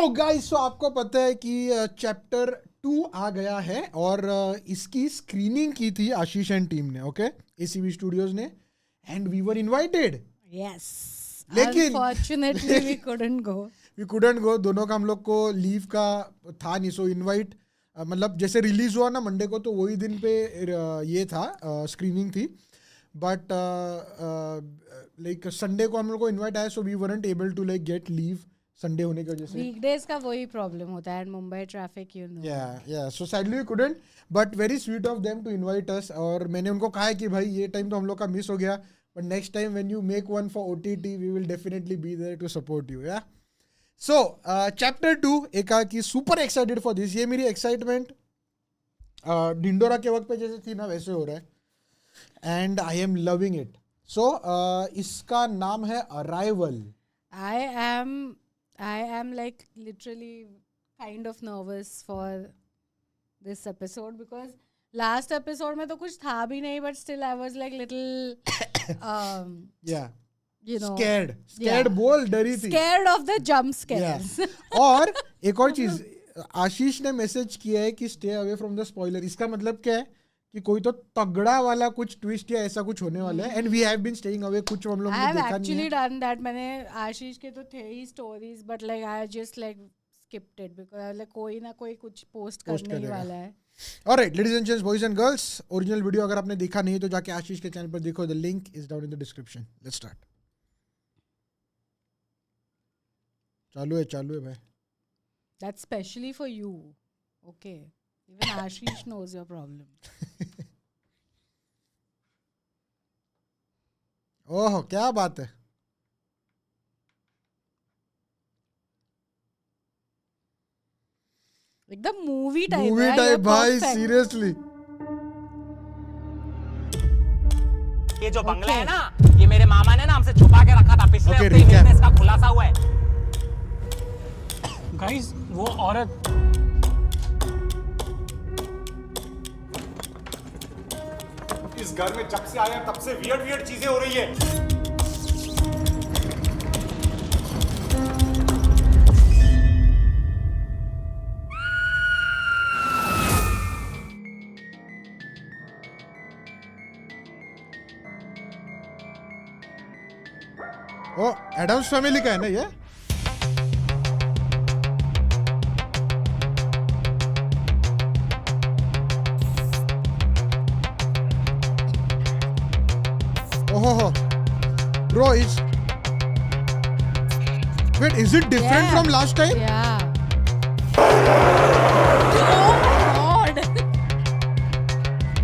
Guys, आपको पता है कि चैप्टर 2 आ गया है और इसकी स्क्रीनिंग की थी आशीष एंड टीम ने, ओके, एसीबी स्टूडियोज ने, and we were invited. Yes. लेकिन Unfortunately, we couldn't go. We couldn't go. दोनों का हम लोग को लीव का था नहीं, सो इनवाइट मतलब जैसे रिलीज हुआ ना मंडे को, तो वही दिन पे ये था, स्क्रीनिंग थी. बट लाइक संडे को हम लोग को इनवाइट आया, so we weren't able to like get leave Sunday होने की वजह से. Weekdays का वही प्रॉब्लम होता है, Mumbai traffic, you know. Yeah, so sadly we couldn't, but very sweet of them to invite us. और मैंने उनको कहा है कि भाई ये टाइम तो हम लोग का मिस हो गया, but next time when you make one for OTT, we will definitely be there to support you. Yeah. So chapter 2 एक कि super excited for this. ये मेरी excitement ढिंडोरा के वक्त पे जैसे थी ना वैसे हो रहा है, and I am loving it. So इसका नाम है Arrival. I am like literally kind of nervous for this episode because last episode में तो कुछ था भी नहीं, but still I was like little you know, scared बोल, डरी थी, scared of the jump scares. और एक और चीज, आशीष ने मैसेज किया है कि stay away from the spoiler. इसका मतलब क्या है कि कोई तो तगड़ा वाला कुछ ट्विस्ट या ऐसा कुछ होने वाला है, and we have been staying away. कुछ हम लोग ने देखा नहीं है. I have actually done that. मैंने आशीष के तो थे ही stories, but like I just like skipped it because like कोई ना कोई कुछ पोस्ट करने ही वाला है. Alright ladies and gents, boys and girls, original video अगर आपने देखा नहीं है तो जाके आशीष के चैनल पर देखो. The link is down in the description. Let's start. चालू है भाई. That's specially for you. Okay. Even Ashish knows your problem. ओह क्या बात है. एकदम मूवी टाइप भाई, सीरियसली. ये जो बंगला है ना, ये मेरे मामा ने ना हमसे छुपा के रखा था. पिछले हफ्ते में इसका खुलासा हुआ है. गाइस, वो औरत इस घर में जब से आया तब से वियर्ड चीजें हो रही है. ओ एडम्स फैमिली का है ना ये. Oh, bro, wait, is it different from last time? Yeah. Oh God,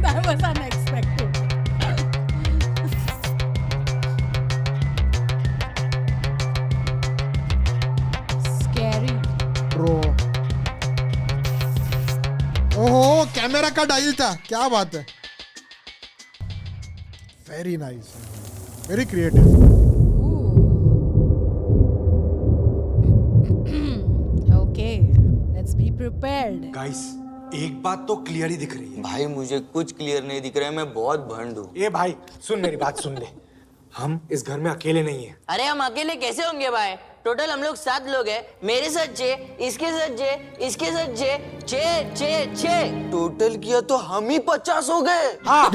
that was unexpected. Scary. Bro. ओहो, कैमरा का डायल था. क्या बात है. Very nice. Very creative. Okay, let's be prepared. Guys, एक बात तो क्लियर ही दिख रही है. भाई मुझे कुछ क्लियर नहीं दिख रहा है, मैं बहुत भंड हूँ. ए भाई, सुन मेरी बात सुन ले. हम इस घर में अकेले नहीं हैं. अरे हम अकेले कैसे होंगे भाई? टोटल हम लोग 7 लोग हैं. मेरे साथ 6, इसके साथ 6, इसके साथ 6. टोटल किया तो हम ही 50 हो गए. हाँ,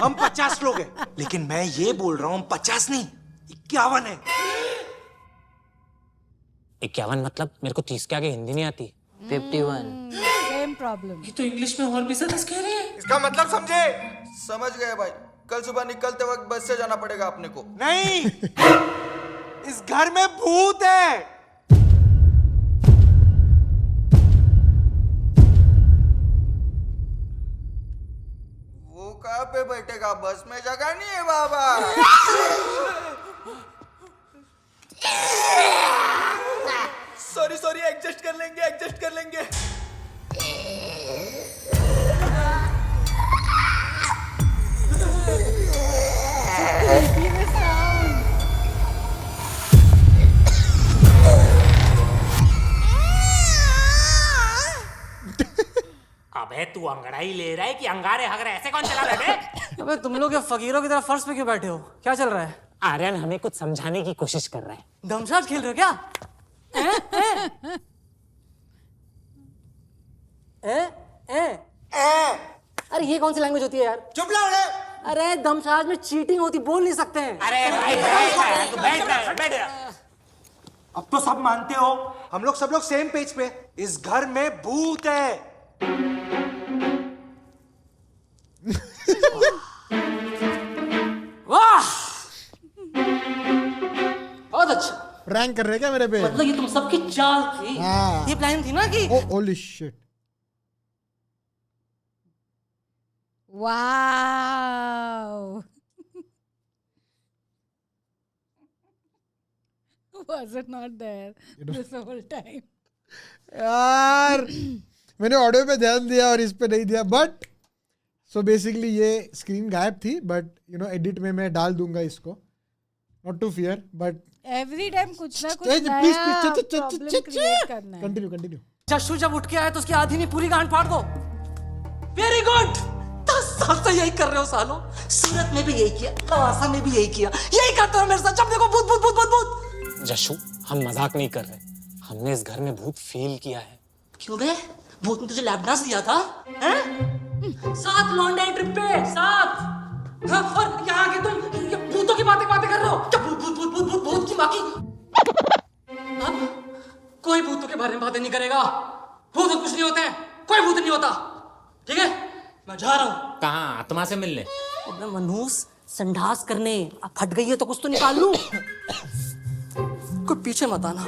हम 50 लोग हैं. लेकिन मैं ये बोल रहा हूँ, हम 50 नहीं, 51 है. 51 मतलब मेरे को 30 के आगे हिंदी नहीं आती. 51. Same problem. ये तो इंग्लिश में और भी ज्यादा कह रहे हैं. इसका मतलब समझे? समझ गए भाई. कल सुबह निकलते वक्त बस से जाना पड़ेगा अपने को. नहीं, इस घर में भूत है. वो कहाँ पे बैठेगा? बस में जगह नहीं है बाबा. सॉरी, एडजस्ट कर लेंगे. अबे तू अंगड़ाई ले रहा है कि अंगारे हगरे ऐसे कौन चला रहा है? अबे तुम लोग ये फकीरों की तरह फर्श पे क्यों बैठे हो? क्या चल रहा है? आर्यन हमें कुछ समझाने की कोशिश कर रहा है. दमशात खेल रहे हो क्या? ये कौन सी लैंग्वेज होती है यार? चुप लाओ रे। अरे दमशाज में चीटिंग होती, बोल नहीं सकते हैं। अरे भाई बैठ। अब तो सब मानते हो, हम लोग सब लोग सेम पेज पे। इस घर में भूत है। वाह, बहुत अच्छा। प्रैंक कर रहे क्या मेरे पे? मतलब ये तुम सबकी चाल थी, हाँ। ये प्लान थी ना कि oh holy shit. Wow. Was it not there this whole time? यार मैंने ऑडियो पे ध्यान दिया और इस पे नहीं दिया, बट सो बेसिकली ये स्क्रीन गायब थी, बट यू नो एडिट में मैं डाल दूंगा इसको, not to fear, but Every time कुछ ना कुछ नया problem create करना है. कंटिन्यू। जशु जब उठ के आए तो उसकी आधी नहीं पूरी गांड फाड़ दो। वेरी गुड, 10 साल से यही कर रहे हो सालों। सूरत में भी यही किया, लवासा में भी यही किया, यही करते हो मेरे साथ। जब देखो भूत भूत भूत भूत भूत। जशु हम मजाक नहीं कर रहे, हमने इस घर में भूत फील किया है। क्यों बे, भूत ने तुझे लैब डांस दिया था? हैं? 7 लौंडे ट्रिप पे, 7। हाँ, और यहाँ के तुम ये भूतों की बातें कर रहे हो। क्या भूत भूत भूत भूत भूत भूत की माँ की? अब कोई भूतों के बारे में बातें नहीं करेगा। भूत कुछ नहीं होते हैं, कोई भूत नहीं होता, ठीक है? मैं जा रहा हूँ। कहाँ? आत्मा से मिलने? अबे मनूस, संडास करने। अब फट गई है तो कुछ तो निकाल लूं। कोई पीछे मत आना।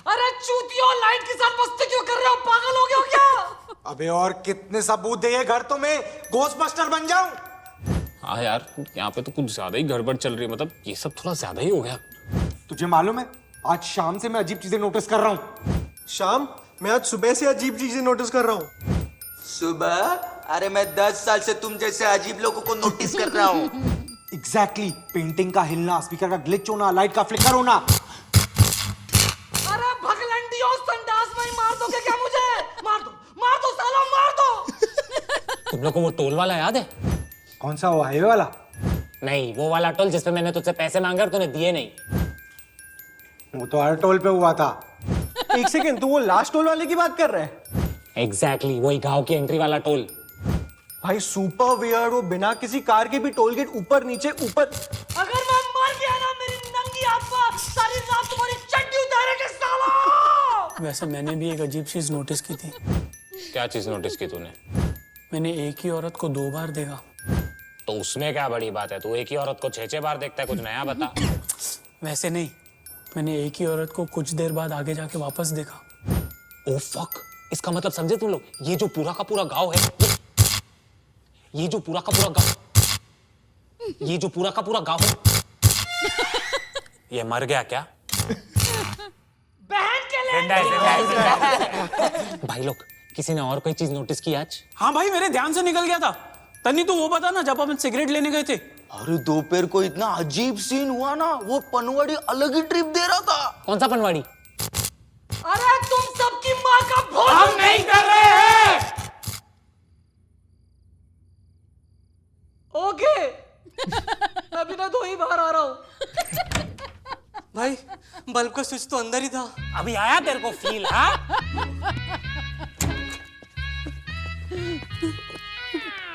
अरे चूतियों, लाइट के साथ मस्ती क्यों कर रहे हो? पागल हो गए हो क्या? अबे और कितने सबूत दे ये घर तुम्हें? घोस्टबस्टर बन जाऊं? हाँ यार, यहाँ पे तो कुछ ज्यादा ही गड़बड़ चल रही है। मतलब ये सब थोड़ा ज्यादा ही हो गया। तुझे मालूम है, आज शाम से मैं अजीब चीजें नोटिस कर रहा हूँ। शाम? मैं आज सुबह से अजीब चीजें नोटिस कर रहा हूँ। सुबह? अरे मैं 10 साल से तुम जैसे अजीब लोगों को नोटिस कर रहा हूँ। एग्जैक्टली, पेंटिंग का हिलना, स्पीकर का ग्लिच होना, लाइट का फ्लिकर होना। अरे भगलंडियों, संडास में ही मार दोगे क्या मुझे? मार दो साला, मार दो। तुम लोग को वो टोल वाला याद है? कौन सा, वो हाईवे वाला? नहीं, वो वाला टोल जिसपे मैंने तुझसे पैसे मांगे और तूने दिए नहीं। वो तो हर टोल पे हुआ था। एक सेकंड, तू वो लास्ट टोल वाले की बात कर रहा है? एग्जैक्टली, वही गांव की एंट्री वाला टोल। भाई सुपर वियर्ड, वो बिना किसी कार के भी टोल गेट ऊपर नीचे ऊपर। अगर मैं मर गया ना, मेरी नंगी आत्मा सारी रात तुम्हारी चड्डी उतारेगी साला। वैसे मैंने भी एक अजीब चीज नोटिस की थी। क्या चीज नोटिस की तूने? मैंने एक ही औरत को 2 बार देखा। तो उसमें क्या बड़ी बात है? तू एक ही औरत को 6-6 बार देखता है, कुछ नया बता। वैसे नहीं, मैंने एक ही औरत को कुछ देर बाद आगे जाके वापस देखा। ओ फक, इसका मतलब समझे तुम लोग, ये जो पूरा का पूरा गांव है, ये जो पूरा का पूरा गांव है, ये मर गया क्या? बहन के लिए भाई लोग, किसी ने और कोई चीज नोटिस की आज? हाँ भाई, मेरे ध्यान से निकल गया था। तन्नी तो वो बता ना, जब अपन सिगरेट लेने गए थे। अरे दोपहर को इतना अजीब सीन हुआ ना, वो पनवाड़ी अलग ही ट्रिप दे रहा था। कौन सा पनवाड़ी? अरे तुम सबकी माँ का भोज हम नहीं कर रहे हैं। ओके, मैं बिना धोए ही बाहर आ रहा हूँ। भाई, बल्ब का स्विच तो अंदर ही था। अभी आया तेरे को फील? हाँ,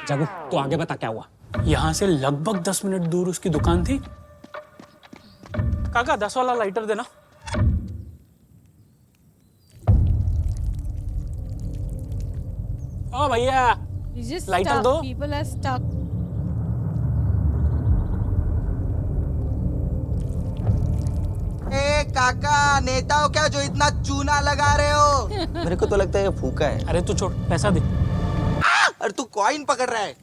जगू तू आगे बता क्या हुआ। यहाँ से लगभग 10 मिनट दूर उसकी दुकान थी। काका 10 वाला लाइटर देना। ओ भैया, It's just Lighter stuck. दो। People are stuck. ए काका, नेता हो क्या जो इतना चूना लगा रहे हो? मेरे को तो लगता है ये फूका है। अरे तू छोड़, पैसा दे। अरे तू कॉइन पकड़ रहा है।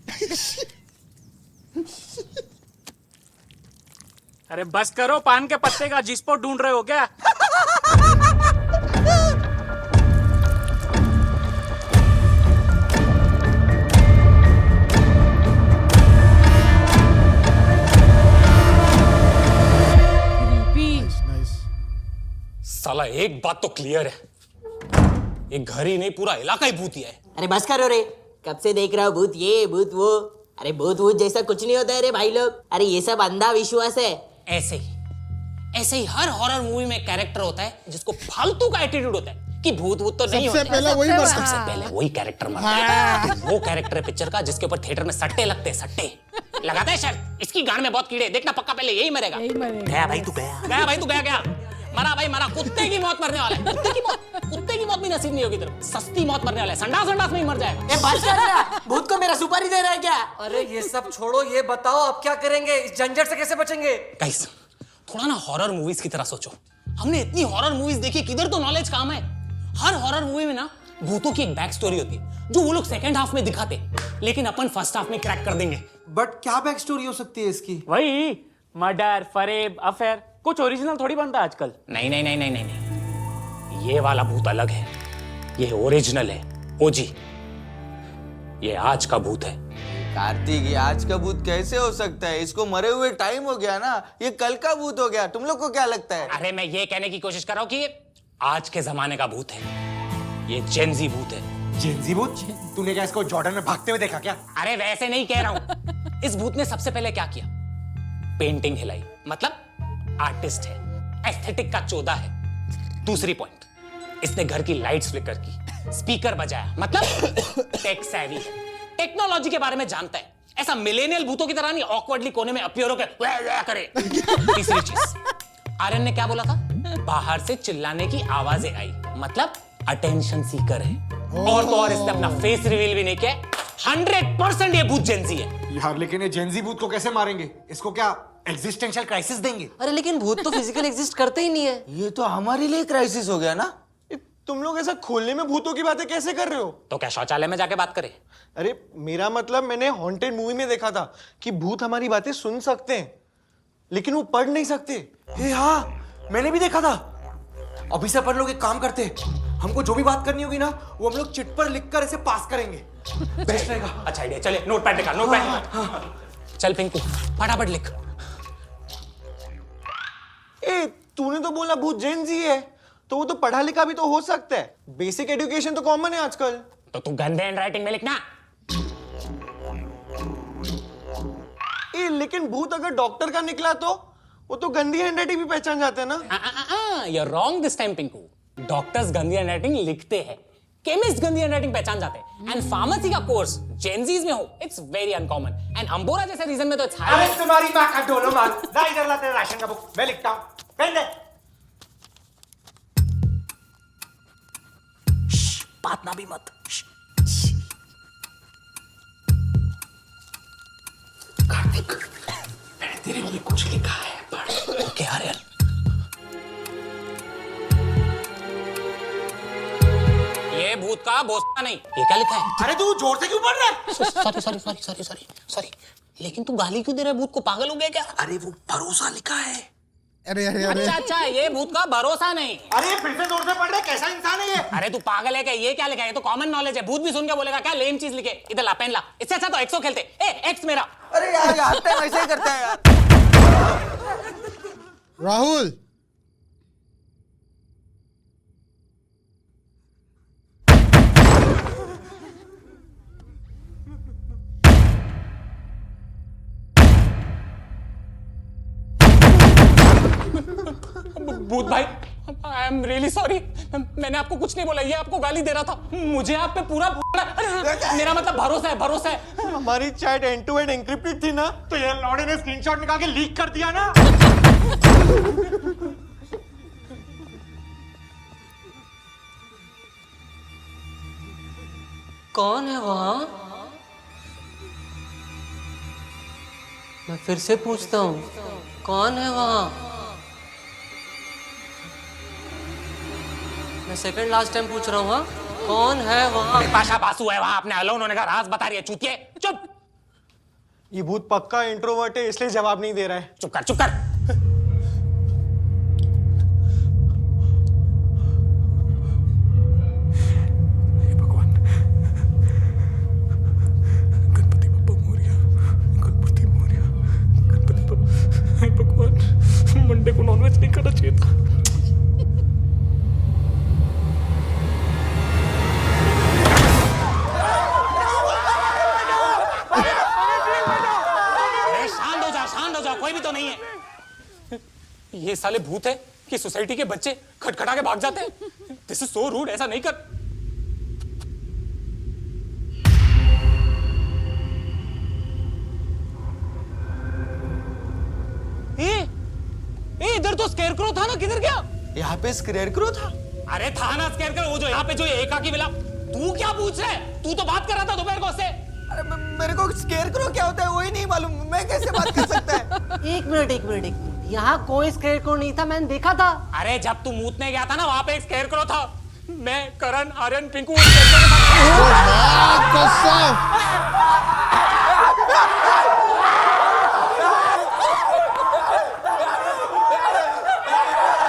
अरे बस करो, पान के पत्ते का जिसपो ढूंढ रहे हो क्या? Creepy. नाइस। साला एक बात तो क्लियर है, ये घर ही नहीं पूरा इलाका ही भूतिया है। अरे बस करो रे, कब से देख रहा हूँ भूत ये भूत वो। अरे भूत जैसा कुछ नहीं होता है रे भाई लोग। अरे ये सब अंधा विश्वास है। ऐसे ही ऐसे ही हर हॉरर मूवी में कैरेक्टर होता है जिसको फालतू का एटीट्यूड होता है कि भूत भूत तो नहीं सबसे होते। पहले वही मरता है। सबसे पहले वही कैरेक्टर मरता है। तो वो कैरेक्टर है पिक्चर का जिसके ऊपर थिएटर में सट्टे लगते हैं, सट्टे लगाता है शर्त, इसकी गांड में बहुत कीड़े, देखना पक्का पहले यही मरेगा। यही मरेगा। गया भाई तू गया, गया भाई तू गया, गया मरा भाई मरा, कुत्ते की मौत मरने वाला है, कुत्ते की मौत भी नसीब नहीं होगी तेरे को, सस्ती मौत मरने वाला है, संडास संडास में ही मर जाएगा। ए बस कर ना, भूत को मेरा सुपारी दे रहा है क्या? अरे ये सब छोड़ो, ये बताओ अब क्या करेंगे, इस झंझट से कैसे बचेंगे? गाइस थोड़ा ना हॉरर मूवीज की तरह सोचो, हमने इतनी हॉरर मूवीज देखी, किधर तो नॉलेज काम है। हर हॉरर मूवी में ना भूतों की एक बैक स्टोरी होती है जो वो लोग सेकंड हाफ में दिखाते, लेकिन अपन फर्स्ट हाफ में क्रैक कर देंगे। बट क्या बैक स्टोरी हो सकती है इसकी? वही मर्डर, फरेब, अफेयर, कुछ ओरिजिनल थोड़ी बनता आजकल। नहीं नहीं नहीं नहीं नहीं नहीं, ये वाला भूत अलग है, ये ओरिजिनल है, ओजी। ये आज का भूत है। कार्तिक, ये आज का भूत कैसे हो सकता है? इसको मरे हुए टाइम हो गया ना, ये कल का भूत हो गया। तुम लोग को क्या लगता है? अरे मैं ये कहने की कोशिश कर रहा हूं कि ये आज के जमाने का भूत है, ये जेनजी भूत है। जेनजी भूत? तूने क्या इसको जॉर्डन में भागते हुए देखा क्या? अरे वैसे नहीं कह रहा हूं, इस भूत ने सबसे पहले क्या किया, पेंटिंग हिलाई, मतलब आर्टिस्ट है, एस्थेटिक का चोदा है। दूसरी पॉइंट, इसने घर की लाइट्स फ्लिकर की, स्पीकर बजाया, मतलब टेक सैवी है, टेक्नोलॉजी के बारे में जानता है। ऐसा मिलेनियल भूतों की तरह नहीं ऑकवर्डली कोने में अपीयर होकर वह करे। तीसरी चीज, आर्यन ने क्या बोला था, बाहर से चिल्लाने की आवाजें आई, मतलब अटेंशन सीकर है। और तो और इसने अपना फेस रिवील भी नहीं किया। 100% ये भूत जेनजी है। यार लेकिन ये जेनजी भूत को कैसे मारेंगे? इसको क्या एग्जिस्टेंशियल क्राइसिस देंगे? अरे लेकिन भूत तो फिजिकल एग्जिस्ट करते ही नहीं है। ये तो हमारे लिए क्राइसिस हो गया ना। तुम लोग ऐसा खोलने में भूतों की बातें कैसे कर रहे हो? तो क्या शौचालय में जाके बात करें? अरे मेरा मतलब, मैंने हॉन्टेड मूवी में देखा था कि भूत हमारी बातें सुन सकते हैं लेकिन वो पढ़ नहीं सकते। हाँ, मैंने भी देखा था। अभी से अपन लोग एक काम करते हैं, हमको जो भी बात करनी होगी ना, वो हम लोग चिट पर लिखकर ऐसे पास करेंगे। बेस्ट रहेगा। अच्छा आइडिया, चले नोटपैड निकाल, नोटपैड निकाल। चल पिंकू फटाफट लिख। ए, तूने तो बोला भूत जेनजी है, तो वो तो पढ़ा लिखा भी तो हो सकता है। बेसिक एजुकेशन तो कॉमन है आजकल। तो तू गंदे हैंडराइटिंग में लिखना। ए, लेकिन भूत अगर डॉक्टर का निकला तो वो तो गंदी हैंडराइटिंग भी पहचान जाते हैं ना। You are wrong this time Pinku. Doctors गंदी हैंडराइटिंग लिखते हैं, केमिस्ट गंदी हैंडराइटिंग पहचान जाते हैं। एंड फार्मेसी का कोर्स जेनजीज में हो, इट्स वेरी अनकॉमन। एंड अंबोरा जैसे रीजन में तो इट्स हाई। अरे तुम्हारी माँ का डोलो मार, ला इधर ला तेरा राशन का बुक, मैं लिखता हूँ। पेन दे। बात ना भी मत। कार्तिक, मैंने तेरे लिए कुछ लिखा है, पढ़। ओके आर्यन। ये भूत का भोसड़ा नहीं। ये क्या लिखा है? अरे तू जोर से क्यों पढ़ रहा है? Sorry sorry sorry sorry sorry sorry, लेकिन तू गाली क्यों दे रहा है? भूत को पागल हो गया क्या? अरे वो भरोसा लिखा है। अरे अरे अरे अच्छा अच्छा, ये भूत का भरोसा नहीं। अरे फिर से जोर से पढ़ रहा है, कैसा इंसान है ये? अरे तू पागल है क्या? ये क्या लिखा है? ये तो कॉमन नॉलेज है। भूत भी सुन के बोलेगा क्या लेम चीज लिखे? इधर ला पेन ला। इससे अच्छा तो एक्सो खेलते। ए एक्स मेरा। अरे यार, ये हर टाइम ऐसे ही करता है यार। राहुल, भूत भाई, आई एम रियली सॉरी। मैंने आपको कुछ नहीं बोला, ये आपको गाली दे रहा था। मुझे आप पे पूरा मेरा मतलब भरोसा है, भरोसा है। हमारी chat end to end encrypted थी ना, तो ये लौड़े ने स्क्रीनशॉट निकाल के लीक कर दिया ना। कौन है वहां? मैं फिर से पूछता हूँ, कौन है वहां? मैं सेकंड लास्ट टाइम पूछ रहा हूँ, हाँ? कौन है वहां? पाशा बासु है वहां, अपने अलोन होने का राज बता रही है। चूतिए चुप। ये भूत पक्का इंट्रोवर्ट है, इसलिए जवाब नहीं दे रहा है। चुप कर, चुप कर। मंडे को नॉनवेज नहीं करना चाहिए था। शांत हो जाओ, शांत हो जाओ, कोई भी तो नहीं है। ये साले भूत है कि सोसाइटी के बच्चे खटखटा के भाग जाते हैं? दिस इज सो रूड, ऐसा नहीं कर। इधर तो स्केयरक्रो था ना, किधर गया? यहाँ पे स्केयरक्रो था। अरे था ना स्केयरक्रो, वो जो यहाँ पे जो एकाकी मिला। तू क्या पूछ रहा है? तू तो बात कर रहा था दोपहर को उससे। अरे मेरे को स्केयरक्रो क्या होता है वही नहीं मालूम, मैं कैसे बात कर सकता है? एक मिनट, यहाँ कोई स्केयरक्रो नहीं था, मैंने देखा था। अरे जब तू मूतने गया था ना, वहां पे एक स्केयरक्रो था। मैं, करण, आर्यन, पिंकू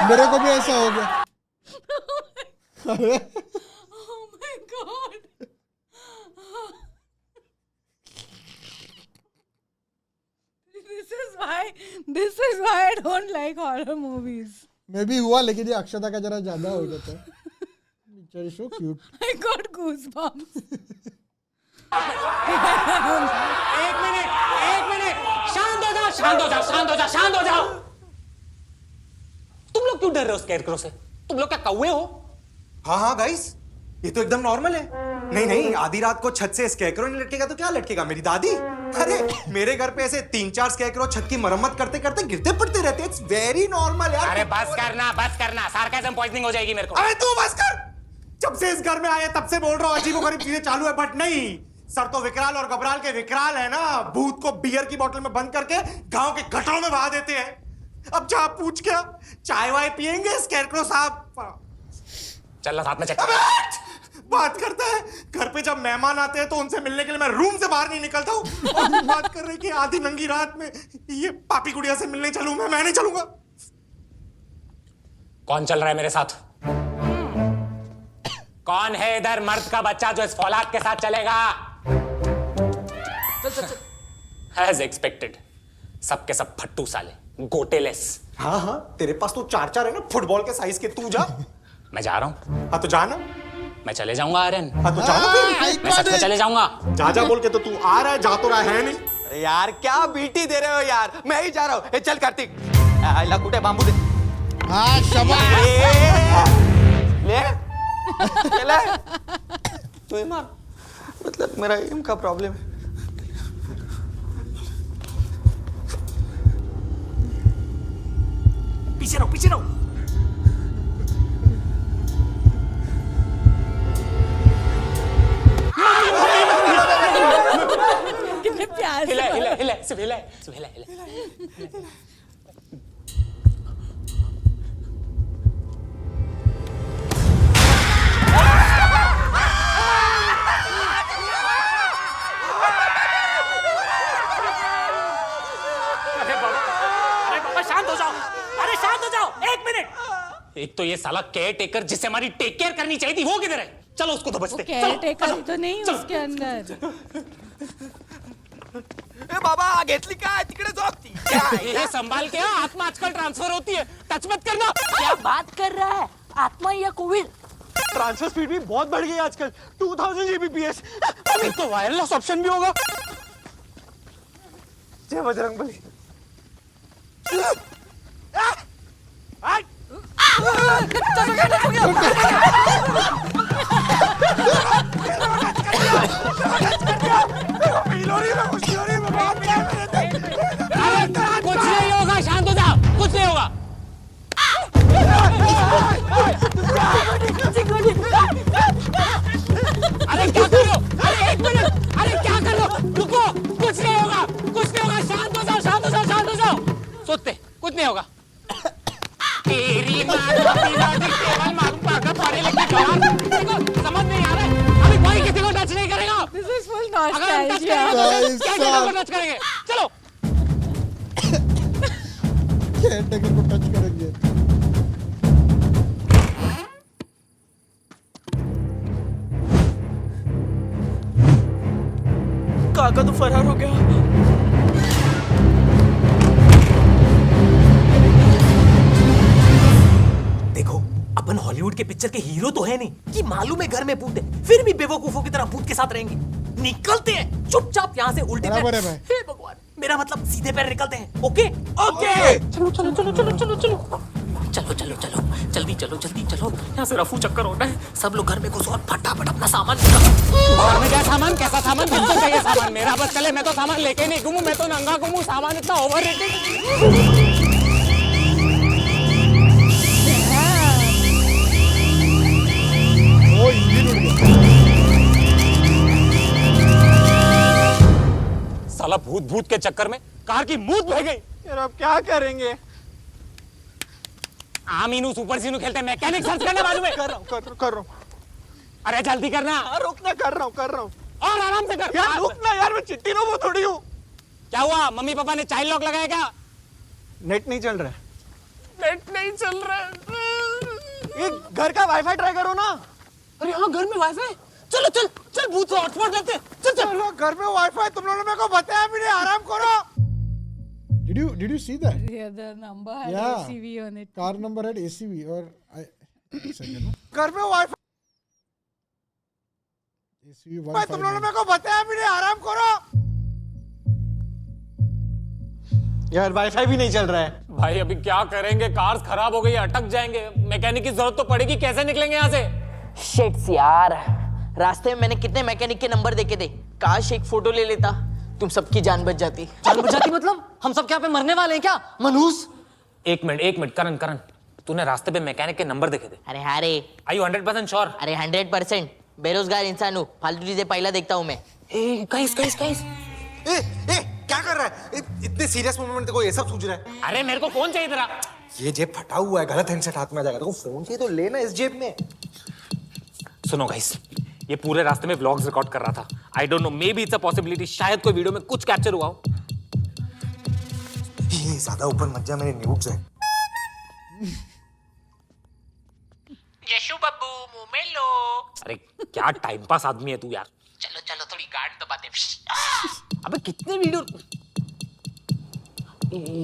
मेरे को भी ऐसा हो गया। अरे Oh my god. This is why I don't like horror movies. मैं भी हुआ, लेकिन ये अक्षता का जरा ज्यादा हो जाता है। It's so cute. I got goosebumps. एक मिनट, शांत हो जाओ। तुम लोग क्यों डर रहे हो स्केयरक्रो से? तुम लोग क्या कौवे हो? हाँ गाइस, ये तो एकदम नॉर्मल है। नहीं, आधी रात को छत से स्केयरक्रो नहीं लटकेगा तो क्या लटकेगा? मेरी दादी। अरे मेरे घर पे ऐसे 3-4 स्केयरक्रो छत की मरम्मत करते करते गिरते पड़ते रहते हैं। इट्स वेरी नॉर्मल यार। अरे बस करना, सार्केज्म पॉइजनिंग हो जाएगी मेरे को। अरे तू बस कर। जब से इस घर में आए तब से बोल रहा हूँ अजीबोगरीब चीजें चालू है, बट नहीं। सर तो विकराल और घबराल के विकराल है ना। भूत को बियर की बोतल में बंद करके गांव के गटरों में बहा देते हैं। अब जा पूछ क्या, चाय वाय पियेंगे स्केयरक्रो साहब? चल साथ में चल। बात करता है। घर पे जब मेहमान आते हैं तो उनसे मिलने के लिए मैं रूम से बाहर नहीं निकलता हूँ। और बात कर रहे कि आधी नंगी रात में ये पापी गुड़िया से मिलने चलूं मैं नहीं चलूंगा। कौन चल रहा है मेरे साथ? कौन है इधर मर्द का बच्चा जो इस फौलाद के साथ चलेगा? As expected, सबके सब फट्टू साले, गोटेलेस। हाँ, तेरे पास तो 4-4 है ना फुटबॉल के साइज के। तू जा। मैं जा रहा हूँ। हाँ तो जाना। मैं चले जाऊंगा आर्यन। हाँ तो जाना फिर। मैं सच में चले जाऊंगा। जा बोल के तो तू आ रहा है, जा तो रहा है नहीं। अरे यार क्या बीटी दे रहे हो यार, मैं ही जा रहा हूँ। चल कार्तिक, लकुटे बाम्बू दे। हाँ शाबाश। ले चला तू ही मार। मतलब मेरा एम का प्रॉब्लम है। पीछे रहो। कितने प्यार से हिला। शांत हो जाओ। 1 मिनट। एक तो ये साला केयर टेकर जिससे हमारी टेक केयर करनी चाहिए थी, वो किधर है? चलो उसको तो बचते। केयर टेकर तो नहीं उसके अंदर। ए बाबा घेतली काय तिकडे झोपती। ये संभाल के आत्मा आजकल ट्रांसफर होती है, टच मत करना। क्या बात कर रहा है? आत्मा या कोविड? ट्रांसफर स्पीड भी बहुत बढ़ गई है आजकल, 2000 Gbps। अभी तो वायरलेस ऑप्शन भी होगा। जय बजरंगबली। कुछ नहीं होगा, शांत हो जाओ, कुछ नहीं होगा। अरे क्या कर रहे हो? अरे 1 मिनट, अरे क्या कर रहे हो? रुको, कुछ नहीं होगा, शांत हो जाओ। सोचते कुछ नहीं होगा। तेरी केवल मालूम पाकर पढ़े लिखे जवान, देखो समझ नहीं आ रहा है। अभी कोई किसी को टच नहीं करेगा। This is full अगर हम टच nostalgia. करेंगे तो क्या को टच करेंगे? चलो। केयरटेकर को टच करेंगे। काका तो फरार हो गया। देखो अपन हॉलीवुड के पिक्चर के हीरो तो है नहीं कि मालूम है घर में भूत है, फिर भी बेवकूफों की तरह भूत के साथ रहेंगे। निकलते हैं चुपचाप यहाँ से। उल्टे बराबर है भाई। हे भगवान, मेरा मतलब सीधे पैर निकलते हैं। ओके ओके चलो चलो चलो चलो चलो चलो चलो चलो चलो जल्दी चलो जल्दी चलो, यहाँ से रफू चक्कर होना है। सब लोग घर में घुसो और फटाफट अपना सामान निकालो। घर में क्या सामान, कैसा सामान, किसको चाहिए सामान? मेरा बस चले, मैं तो सामान लेके नहीं घूमूं, मैं तो नंगा घूमूं। सामान इतना ओवररेटेड। ओ इंजन उड़ गया। साला भूत भूत के चक्कर में कार की मूत बह गई। यार अब क्या करेंगे? आमीनू सुपर सीनू खेलते, मैकेनिक सर्च करने बाजू में। कर रहा हूँ। अरे जल्दी करना। हाँ, रुकना, कर रहा हूँ। और आराम से कर। यार रुकना यार, मैं चिट्टी नो वो थोड़ी हूँ। क्या हुआ, मम्मी पापा ने चाइल्ड लॉक लगाया क्या? नेट नहीं चल रहा है। नेट नहीं चल रहा है। ये घर का वाईफाई ट्राई करो ना। अरे हाँ, घर में वाईफाई। चलो चल चल, भूत से हॉटस्पॉट लेते हैं। चल चल। चलो, घर में वाईफाई तुम लोगों ने मेरे को बताया भी नहीं, आराम करो। Did you see that? Yeah, the number had Yeah. ACV on it. Car number had ACV और second घर में वाईफाई ACV तुम लोगों ने मेरे को बताया भी नहीं, आराम करो। यार वाईफाई भी नहीं चल रहा है। भाई अभी क्या करेंगे, कार्स खराब हो गई, अटक जाएंगे। मैकेनिक की जरूरत तो पड़ेगी, कैसे निकलेंगे यहाँ से? शिट्स यार, रास्ते में मैंने कितने मैकेनिक के नंबर देखे थे। काश एक फोटो ले लेता, तुम सबकी जान बच जाती। जान बच जाती मतलब? हम सब क्या पे मरने वाले हैं क्या मनूस? एक मिनट करण करण, तूने रास्ते पे मैकेनिक के नंबर देखे थे? अरे हाँ रे, Are you 100% श्योर? अरे 100%। बेरोजगार इंसान हूँ, फालतू चीजें पहला देखता हूँ मैं। गाइस क्या कर रहा है? इतने सीरियस मोमेंट में देखो ये सब सूझ रहा है। अरे मेरे को फोन चाहिए तेरा। ये जेब फटा हुआ है, गलत हैंडसेट हाथ में आ जाएगा। देखो फोन चाहिए तो लेना इस जेब में। सुनो गाइस, ये पूरे रास्ते में व्लॉग्स रिकॉर्ड कर रहा था। I don't know, may be it's a possibility, शायद कोई वीडियो में कुछ कैप्चर हुआ हो। ये ज्यादा ऊपर मत जा, मेरे न्यूड्स है। यशु बब्बू मुंह में लो। अरे क्या टाइम पास आदमी है तू यार। चलो चलो थोड़ी गार्ड दबाते हैं। अबे कितने वीडियो।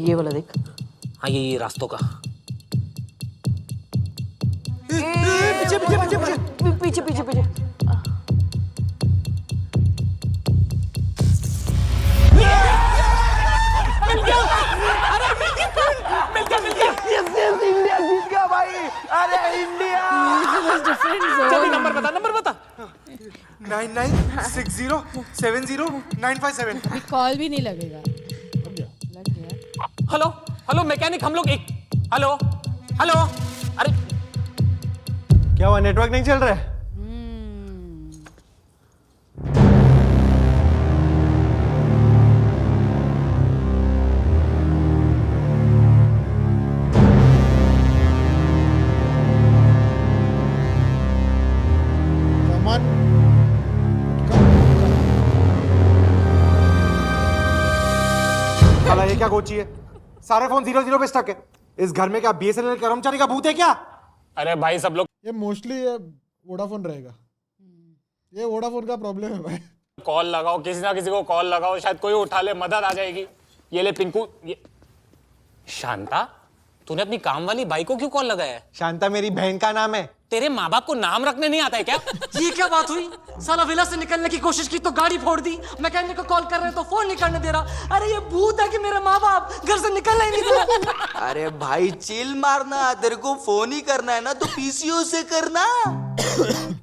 ये वाला देख। हाँ ये रास्तों का। पीछे। इंडिया जीत गया भाई। अरे इंडिया। जल्दी नंबर बता। 9960709557। अभी कॉल भी नहीं लगेगा। लग गया। हेलो मैकेनिक, हम लोग एक हेलो। अरे क्या हुआ, नेटवर्क नहीं चल रहा है? सामान साला ये क्या गोची है? सारे फोन 00 पे स्टक है। इस घर में क्या BSNL कर्मचारी का भूत है क्या? अरे भाई सब लोग ये मोस्टली वोडाफोन रहेगा। ये वोडाफोन का प्रॉब्लम है भाई। कॉल लगाओ, किसी ना किसी को कॉल लगाओ, शायद कोई उठा ले, मदद आ जाएगी। ये ले पिंकू। ये शांता, तूने अपनी काम वाली बाई को क्यों कॉल लगाया है? शांता मेरी बहन का नाम है। तेरे माँ बाप को नाम रखने नहीं आता है क्या? ये क्या बात हुई? साला विला से निकलने की कोशिश की तो गाड़ी फोड़ दी, मैकेनिक को कॉल कर रहे तो फोन नहीं करने दे रहा। अरे ये भूत है कि मेरे माँ बाप घर से निकलना ही नहीं दे रहा। अरे भाई चिल मारना, तेरे को फोन ही करना है ना तो पीसीओ से करना।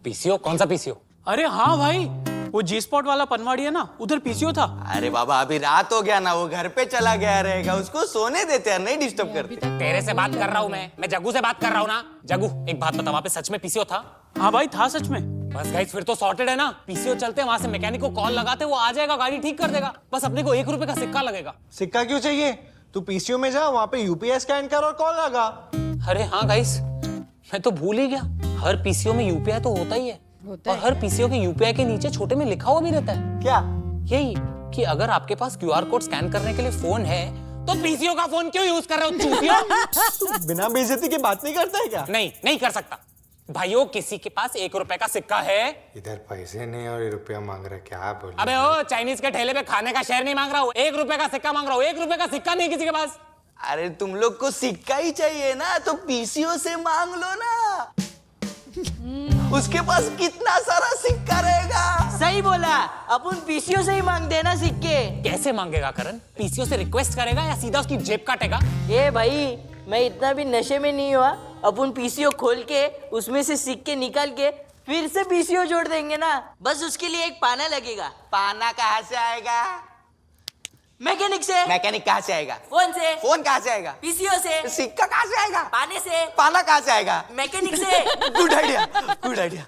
पीसीओ? कौन सा पीसीओ? अरे हाँ भाई, वो जी स्पॉट वाला पनवाड़ी है ना, उधर पीसीओ था। अरे बाबा अभी रात हो गया ना, वो घर पे चला गया रहेगा, उसको सोने देते हैं, नहीं डिस्टर्ब करते। तेरे से बात कर रहा हूँ मैं जग्गू से बात कर रहा हूँ ना। जग्गू एक बात बता, वहाँ पे सच में पीसीओ था? हाँ भाई था सच में। बस गाइस फिर तो सॉर्टेड है ना। पीसीओ चलते, वहां से मैकेनिक को कॉल लगाते, वो आ जाएगा, गाड़ी ठीक कर देगा। बस अपने को 1 रुपए का सिक्का लगेगा। सिक्का क्यों चाहिए? तू पीसीओ में जा, वहां पे यूपीआई स्कैन कर और कॉल लगा। अरे हाँ गाइस, मैं तो भूल ही गया, हर पीसीओ में यूपीआई तो होता ही है। और हर पीसीओ के यूपीआई के नीचे छोटे में लिखा हुआ भी रहता है। क्या? यही कि अगर आपके पास क्यूआर कोड स्कैन करने के लिए फोन है तो पीसीओ का फोन क्यों यूज कर रहे हो चूतिया? बिना बेइज्जती की बात नहीं करता है क्या? नहीं कर सकता। भाइयों, किसी के पास 1 रुपए का सिक्का है? इधर पैसे नहीं और रुपया मांग रहा है, क्या बोल? अबे ओ, चाइनीज के ठेले पे खाने का शेयर नहीं मांग रहा हूँ, 1 रुपए का सिक्का मांग रहा हूँ। 1 रुपए का सिक्का नहीं किसी के पास। अरे तुम लोग को सिक्का ही चाहिए ना तो पीसीओ से मांग लो ना। उसके पास कितना सारा सिक्का रहेगा। सही बोला, अपन पीसीओ से ही मांगते हैं ना सिक्के। कैसे मांगेगा करण? पीसीओ से रिक्वेस्ट करेगा या सीधा उसकी जेब काटेगा? ए भाई, मैं इतना भी नशे में नहीं हुआ। अपन पीसीओ खोल के उसमें से सिक्के निकाल के फिर से पीसीओ जोड़ देंगे ना। बस उसके लिए एक पाना लगेगा। पाना कहाँ से आएगा? मैकेनिक से। मैकेनिक कहाँ से आएगा? फोन से। फोन कहाँ से आएगा? पीसीओ से। सिक्का कहाँ से आएगा? पाने से। पाना कहाँ से आएगा? मैकेनिक से। Good idea, good idea.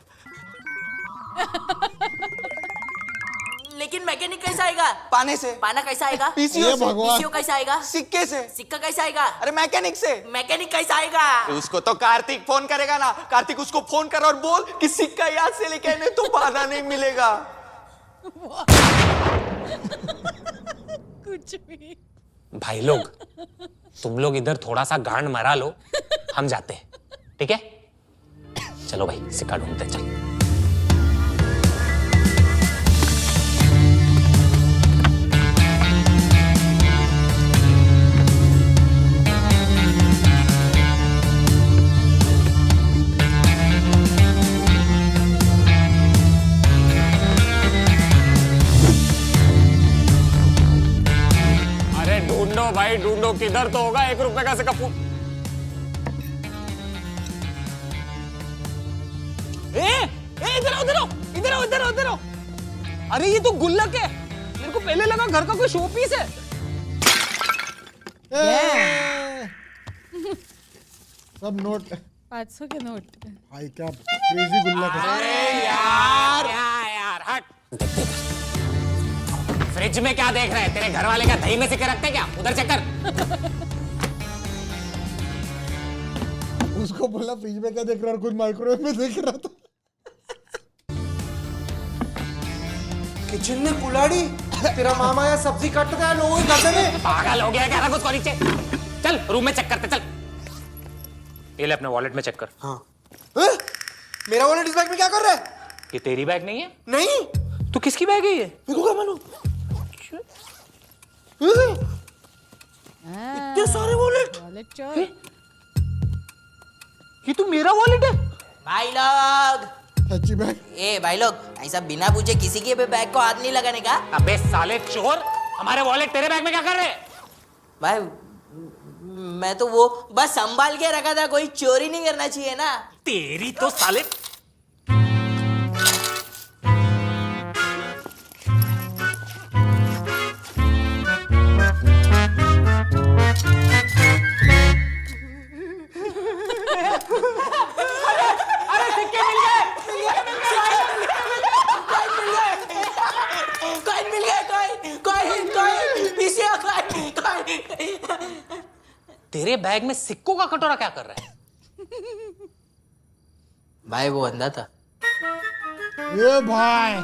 लेकिन मैकेनिक कैसा आएगा? पाने से। पाना कैसा आएगा? पीसीओ से। पीसीओ कैसा आएगा? सिक्के से। सिक्का कैसा आएगा? अरे मैकेनिक से। मैकेनिक कैसा आएगा? उसको तो कार्तिक फोन करेगा ना। कार्तिक उसको फोन कर और बोल कि सिक्का याद से लेके आने, तो पाना नहीं मिलेगा। कुछ भी। भाई लोग, तुम लोग इधर थोड़ा सा गांड मरा लो, हम जाते हैं, ठीक है? चलो भाई, सिक्का ढूंढते चल। ढूंढो भाई ढूंढो, किधर तो होगा 1 रुपए का सिक्का। इधर आओ। अरे ये तो गुल्लक है, मेरे को पहले लगा घर का कोई शो पीस है। सब नोट 500 के नोट। भाई क्या क्रेजी गुल्लक है। अरे यार हट। फ्रिज में क्या देख रहे हैं? तेरे घर वाले का दही में सिक्के रखते क्या? उधर चेक कर। उसको बोला फ्रिज में क्या देख रहा है और खुद माइक्रोवेव में देख रहा था। किचन में कुल्हाड़ी? तेरा मामा या सब्जी काटता है लोगों के गर्दन में। पागल हो गया क्या? कुछ नीचे चल, रूम में चेक करते चल। ये ले अपने वॉलेट में चेक कर। हाँ। मेरा वॉलेट इस बैग में क्या कर रहा है? ये तेरी बैग नहीं है? नहीं। तो किसकी बैग है ये? मेरे को क्या मालूम? इतने सारे वॉलेट। वॉलेट चोर। ये तो मेरा वॉलेट है। भाई लोग, सच्ची बैग। ए भाई लोग, ऐसा बिना पूछे किसी के भी बैग को हाथ नहीं लगाने का। अबे साले चोर, हमारे वॉलेट तेरे बैग में क्या कर रहे हैं? भाई मैं तो वो बस संभाल के रखा था, कोई चोरी नहीं करना चाहिए ना। तेरी तो साले। तेरे बैग में सिक्कों का कटोरा क्या कर रहा है? भाई वो अंधा था। ये भाई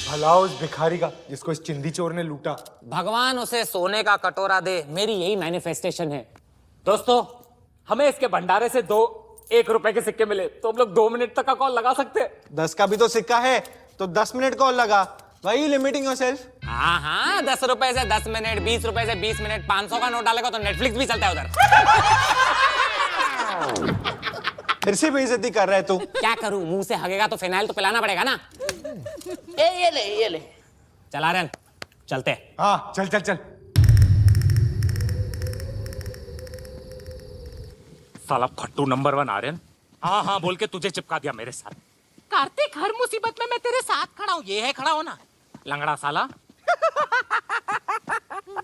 भला उस भिखारी का जिसको इस चिंदी चोर ने लूटा। भगवान उसे सोने का कटोरा दे, मेरी यही मैनिफेस्टेशन है। दोस्तों, हमें इसके भंडारे से 2 1 रुपए के सिक्के मिले तो हम लोग 2 मिनट तक का कॉल लगा सकते हैं। 10 का भी तो सिक्का है, तो 10 मिनट कॉल लगा। वही लिमिटिंग योरसेल्फ। हाँ, 10 रुपए से 10 मिनट, 20 रुपए से 20 मिनट, 500 का नोट डालेगा तो नेटफ्लिक्स भी चलता है उधर। फिर से बेइज्जती कर रहा है तू। क्या करूं? मुंह से हगेगा तो फिनाइल तो पिलाना पड़ेगा ना। ये ले। चला रहे चलते हैं। हाँ चल चल चल। साला फट्टू नंबर 1 आर्यन। हाँ बोल के तुझे चिपका दिया मेरे साथ। कार्तिक, हर मुसीबत में मैं तेरे साथ खड़ा हूँ, ये है खड़ा होना। लंगड़ा साला।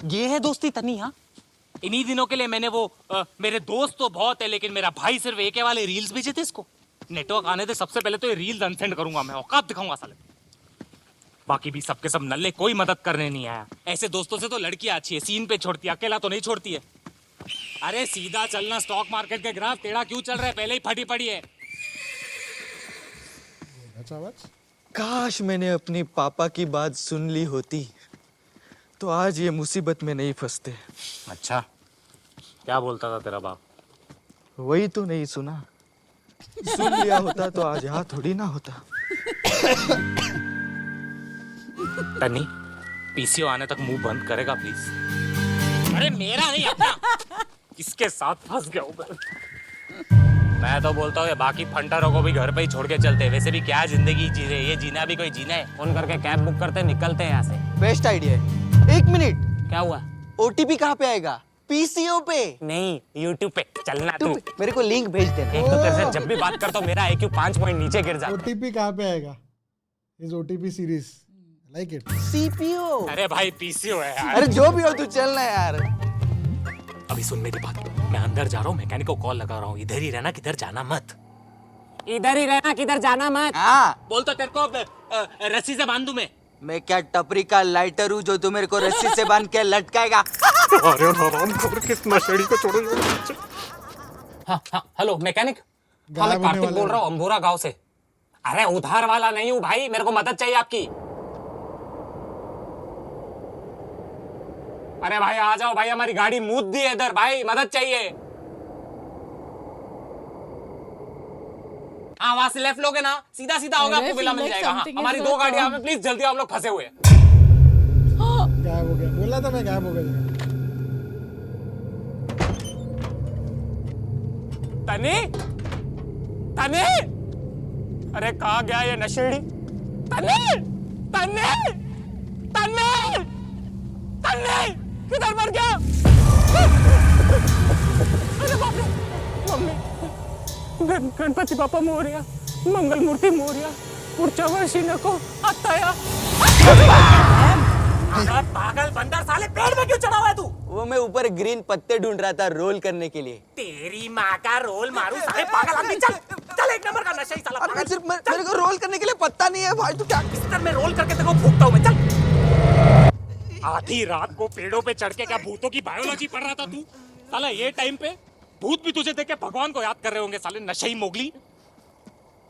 ये है दोस्ती तनी। हाँ, इन्हीं दिनों के लिए मैंने वो मेरे दोस्त तो बहुत है लेकिन मेरा भाई सिर्फ एक वाले रील्स भेजे थे इसको। नेटवर्क आने से सबसे पहले तो ये रील्स अनसेंड करूंगा मैं, औकात दिखाऊंगा साले। बाकी भी सबके सब नल्ले, कोई मदद करने नहीं आया। ऐसे दोस्तों से तो लड़कियां अच्छी है, सीन पे छोड़ती है, अकेला तो नहीं छोड़ती है। अरे सीधा चलना, स्टॉक मार्केट के ग्राफ टेढ़ा क्यों चल रहा है? पहले ही फटी पड़ी है। काश मैंने अपनी पापा की बात सुन ली होती तो आज ये मुसीबत में नहीं फंसते। अच्छा, क्या बोलता था तेरा बाप? वही तो नहीं सुना। सुन लिया होता तो आज यहाँ थोड़ी ना होता। तन्नी, पीसीओ आने तक मुंह बंद करेगा प्लीज? अरे मेरा नहीं, अपना। किसके साथ फंस गया हूं मैं? मैं तो बोलता हूँ ये बाकी फंटरों को भी घर पे ही छोड़ के चलते। वैसे भी क्या जिंदगी जी रहे, ये जीना भी कोई जीना है। फोन करके कैब बुक करते निकलते हैं यहाँ से। बेस्ट आइडिया है। 1 मिनट, क्या हुआ? ओटीपी कहाँ पे आएगा? पीसीओ पे नहीं, यूट्यूब पे चलना तू। मेरे को लिंक भेज देना। एक तो तेरे से जब भी बात करता हूँ मेरा IQ 5 पॉइंट नीचे गिर जाता है। OTP कहाँ पे आएगा? इस OTP series like it. CPO. अरे भाई PCO है यार। अरे जो भी हो तू चलना यार। अभी सुन मेरी बात, मैं अंदर जा रहा हूँ, मैकेनिक को कॉल लगा रहा हूँ, इधर ही रहना, किधर जाना मत। इधर ही रहना, किधर जाना मत। हाँ, बोल तो तेरे को रस्सी से बांध दूं मैं क्या टपरी का लाइटर हूँ जो तू मेरे को रस्सी से बांध के लटकाएगा? अरे हरामखोर, किस नशेड़ी को छोड़ो। हाँ हाँ, हेलो मैकेनिक। हाँ, मैं कार्तिक बोल रहा हूँ अंबोरा गांव से। अरे उधार वाला नहीं हूँ भाई, मेरे को मदद चाहिए आपकी। अरे भाई आ जाओ भाई, हमारी गाड़ी मूद दी है इधर भाई, मदद चाहिए। हाँ, वहां से लेफ्ट लोगे ना, सीधा सीधा होगा, आपको विला मिल जाएगा। हाँ, हमारी 2 गाड़ियां में, प्लीज जल्दी, आप लोग फंसे हुए हैं। गायब हो गया, बोला था मैं गायब हो गया। तनी, तनी, अरे कहाँ गया ये नशेड़ी? तनी, तनी, तनी, तनी, किधर मर गया? अरे बाप रे, मम्मी, गणपति बाप्पा मोरया, मंगल मूर्ति मोरया, पुढच्या वर्षी नको आत्ताया। पागल बंदर, साले पेड़ में क्यों चढ़ा हुआ है तू? वो मैं ऊपर ग्रीन पत्ते ढूंढ रहा था रोल करने के लिए। तेरी माँ का रोल मारू साले पागल आदमी। चल चल, 1 नंबर का नशा ही साला। अरे सिर्फ मेरे को रोल करने के लिए पत्ता नहीं है भाई, तू क्या? बिस्तर में रोल करके तेरे को फूकता हूँ मैं। चल, आधी रात को पेड़ों पे चढ़ के क्या भूतों की बायोलॉजी पढ़ रहा था तू? साला ये टाइम पे भूत भी तुझे देख के भगवान को याद कर रहे होंगे साले नशेई मोगली।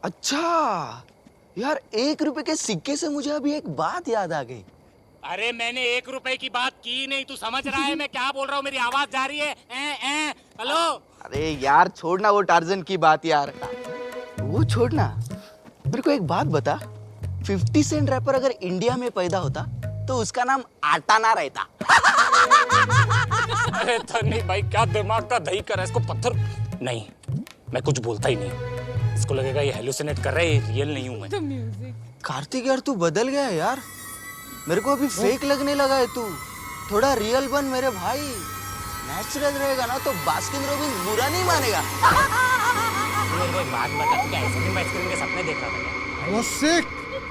अच्छा यार, 1 रुपए के सिक्के से मुझे अभी एक बात याद आ गई। अरे मैंने 1 रुपए की बात की नहीं, तू समझ रहा है मैं क्या बोल रहा हूँ? मेरी आवाज जा रही है? हेलो। अरे यार छोड़ना वो टार्जन की बात यार, वो छोड़ना। मेरे को एक बात बता, 50 सेंट रैपर अगर इंडिया में पैदा होता तो उसका नाम आटाना रहता। अरे धनी भाई, क्या दिमाग का दही कर रहा है, इसको पत्थर। नहीं, मैं कुछ बोलता ही नहीं, इसको लगेगा ये हेलुसिनेट कर रहा है, ये रियल नहीं हूँ मैं। कार्तिक यार तू बदल गया है यार, मेरे को अभी फेक लगने लगा है तू। थोड़ा रियल बन मेरे भाई, नेचुरल रहेगा ना तो बास्किन रॉबिन्स बुरा नहीं मानेगा। मेरे को एक बात बता, तू क्या आइसक्रीम के सपने देख रहा था क्या? वो सिक।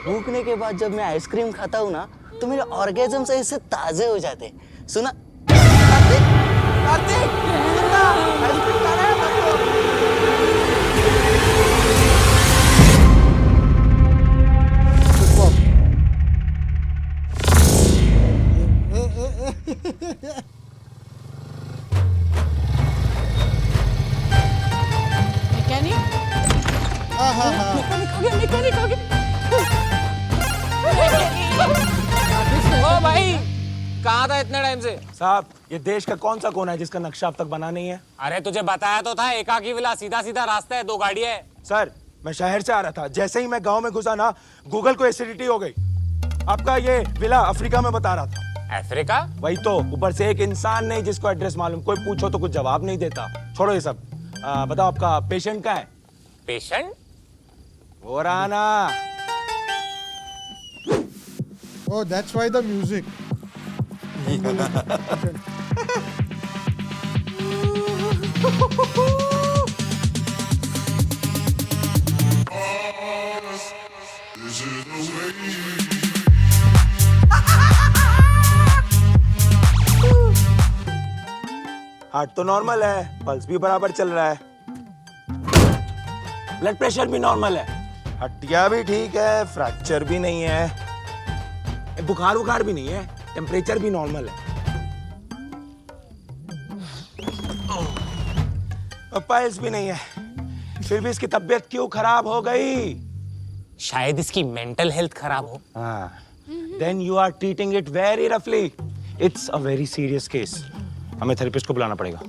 भूखने के बाद जब मैं आइसक्रीम खाता हूँ ना तो मेरे ऑर्गेजम्स ऐसे ताजे हो जाते। सुना कार्तिक, कार्तिक सुनना, आइसक्रीम खाना है मैकेनिक हो गया। ओ भाई, कहाँ था इतने टाइम से? साहब, ये देश का कौन सा कोना है जिसका नक्शा अब तक बना नहीं है? अरे तुझे बताया तो था, एकाकी विला, सीधा सीधा रास्ता है, 2 गाड़ियां है। सर, मैं शहर से आ रहा था, जैसे ही मैं गांव में घुसा ना, गूगल को एसिडिटी हो गई। आपका ये विला अफ्रीका में बता रहा था। अफ्रीका? वही तो, ऊपर से एक इंसान नहीं जिसको एड्रेस मालूम, कोई पूछो तो कुछ जवाब नहीं देता। छोड़ो ये सब, बताओ आपका पेशेंट का है? पेशेंट? हो रहा ना। Oh, that's why the music. Heart तो नॉर्मल है, पल्स भी बराबर चल रहा है, ब्लड प्रेशर भी नॉर्मल है, हड्डियां भी ठीक है, फ्रैक्चर भी नहीं है, बुखार बुखार भी नहीं है, टेम्परेचर भी नॉर्मल है, और पल्स भी नहीं है। फिर भी इसकी तबीयत क्यों खराब हो गई? शायद इसकी मेंटल हेल्थ खराब हो। Then you are treating it very roughly. It's a very serious case. हमें थेरेपिस्ट को बुलाना पड़ेगा।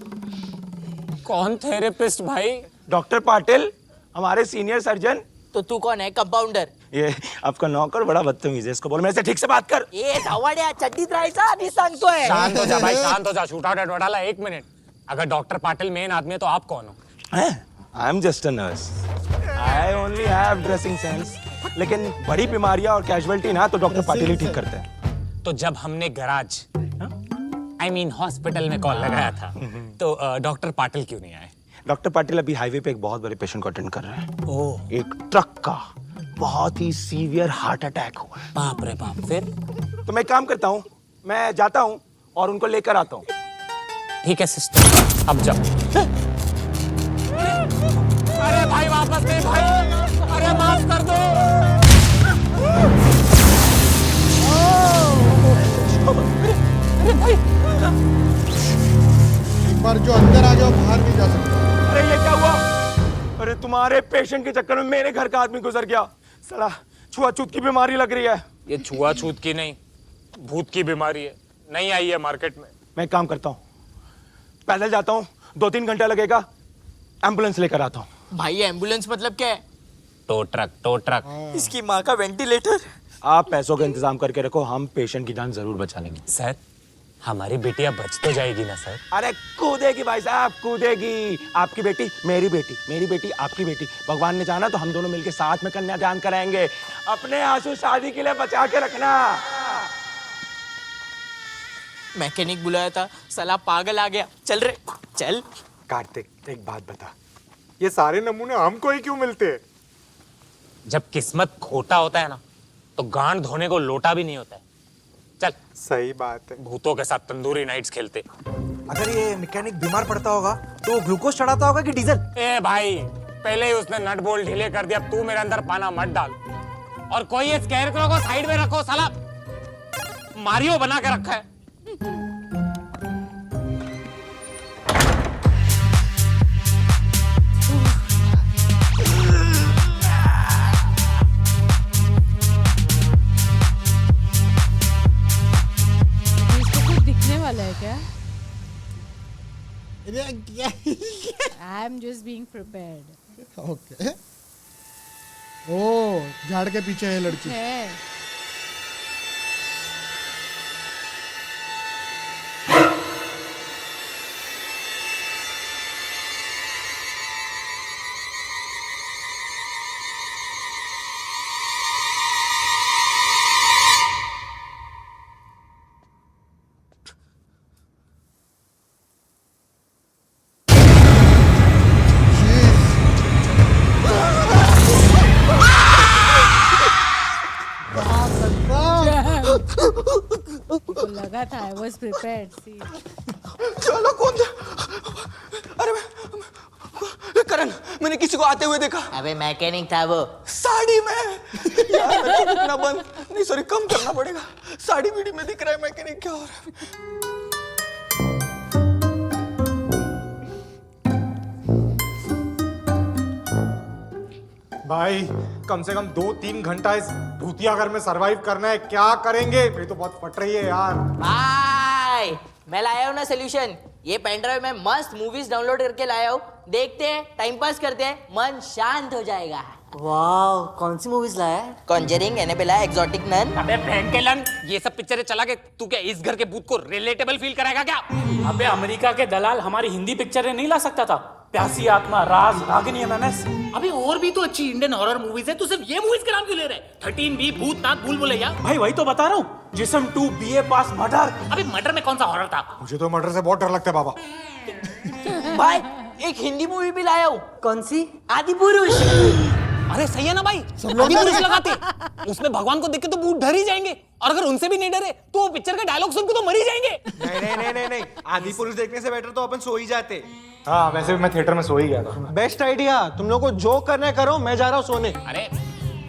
कौन थेरेपिस्ट भाई? डॉक्टर पाटिल, हमारे सीनियर सर्जन। तो तू कौन है? कंपाउंडर? ये आपका नौकर बड़ा बदतमीज है, इसको बोल मेरे से ठीक से बात कर। ए धावड्या चड्डीत राहायचा आधी सांगतोय। शांत हो जा भाई, शांत हो जा। Shoot out at Wadala 1 minute. अगर डॉक्टर पाटिल मेन आदमी है तो आप कौन हो? आई am just a nurse, I only have dressing sense. लेकिन बड़ी बीमारियां और कैजुअलिटी ना तो डॉक्टर पाटिल ही ठीक करते हैं। तो जब हमने गराज आई मीन हॉस्पिटल में कॉल लगाया था तो डॉक्टर पाटिल क्यों नहीं आए? डॉक्टर पाटिल अभी हाईवे पे एक बहुत बड़े पेशेंट को अटेंड कर रहे हैं। ओह एक ट्रक का बहुत ही सीवियर हार्ट अटैक हुआ है। बाप रे बाप। फिर? तो मैं एक काम करता हूँ, मैं जाता हूँ और उनको लेकर आता हूँ। ठीक है सिस्टर, अब जाओ। अरे भाई वापस नहीं भाई, अरे माफ कर दो। एक बार जो अंदर आ जाओ बाहर नहीं जा सकते। अरे ये क्या हुआ? अरे तुम्हारे पेशेंट के चक्कर में मेरे घर का आदमी गुजर गया। साला छुआछूत की बीमारी लग रही है। ये छुआछूत की नहीं, भूत की बीमारी है, नहीं आई है मार्केट में। मैं एक काम करता हूँ, पैदल जाता हूँ, 2-3 घंटा लगेगा, एम्बुलेंस लेकर आता हूँ। भाई एम्बुलेंस मतलब क्या है? Tow truck. इसकी माँ का वेंटिलेटर। आप पैसों का इंतजाम करके रखो, हम पेशेंट की जान जरूर बचा लेंगे। सर हमारी बेटियां बच तो जाएगी ना सर? अरे कूदेगी भाई साहब, कूदेगी। आपकी बेटी मेरी बेटी, मेरी बेटी आपकी बेटी। भगवान ने चाहा तो हम दोनों मिलकर साथ में कन्यादान कराएंगे। अपने आंसू शादी के लिए बचा के रखना। मैकेनिक बुलाया था, साला पागल आ गया। चल रे चल। कार्तिक एक बात बता, ये सारे नमूने हमको ही क्यों मिलते हैं? जब किस्मत खोटा होता है ना तो गांड धोने को लोटा भी नहीं होता है। चल। सही बात है। भूतों के साथ तंदूरी नाइट्स खेलते। अगर ये मैकेनिक बीमार पड़ता होगा तो वो ग्लूकोज चढ़ाता होगा कि डीजल? ए भाई पहले ही उसने नट बोल्ट ढीले कर दिया, तू मेरे अंदर पाना मत डाल। और कोई ये स्कैरक्रो को साइड में रखो, साला मारियो बना के रखा है। वाला है क्या? I am just being prepared. Okay. ओ झाड़ के पीछे है लड़की। है। लगा था I was prepared. See. चलो कौन? अरे करण, मैंने किसी को आते हुए देखा। अबे मैकेनिक था वो। साड़ी में। यार मेरे को दिखना बंद नहीं, सॉरी कम करना पड़ेगा। साड़ी बीड़ी में दिख रहा है मैकेनिक, क्या हो रहा है? भाई कम से कम 2-3 घंटा इस भूतिया घर में सरवाइव करना है। क्या करेंगे? मेरी तो बहुत फट रही है यार। भाई मैं लाया हूँ ना सोल्यूशन। ये पेनड्राइव में मस्त मूवीज डाउनलोड करके लाया हूँ। देखते हैं, टाइम पास करते हैं, मन शांत हो जाएगा। वाह, कौन सी मूवीज लाया है? Conjuring, Annabelle, exotic nun. अबे बहन के लन, ये सब पिक्चरें चला के तू क्या इस घर के भूत को रिलेटेबल फील कराएगा क्या? अबे अमेरिका के दलाल हमारी हिंदी पिक्चरें नहीं ला सकता था? प्यासी आत्मा, राज, रागिनी, एमएमएस। अबे और भी तो अच्छी इंडियन हॉरर मूवीज है, तू सिर्फ ये मूवीज का नाम क्यों ले रहा है? 13B, भूतनाथ, भूल भुलैया। भाई वही तो बता रहा हूँ, जिस्म 2, BA पास, मर्डर। अबे मर्डर में कौन सा हॉरर था? मुझे तो मर्डर से बहुत डर लगता है बाबा। भाई एक हिंदी मूवी भी लाया हूँ। कौन सी? आदि पुरुष। अरे सही है ना भाई, आदि पुरुष लगाते। उसमें भगवान को देख के तो भूत डर ही जाएंगे, और अगर उनसे भी नहीं डरे तो वो पिक्चर का डायलॉग सुन के तो मर ही जाएंगे। नहीं, आदि पुरुष देखने से बेटर तो अपन सो ही जाते। हाँ वैसे भी मैं थिएटर में सो ही गया था। Best idea. तुम लोगों को जो करना है करो, मैं जा रहा हूँ सोने। अरे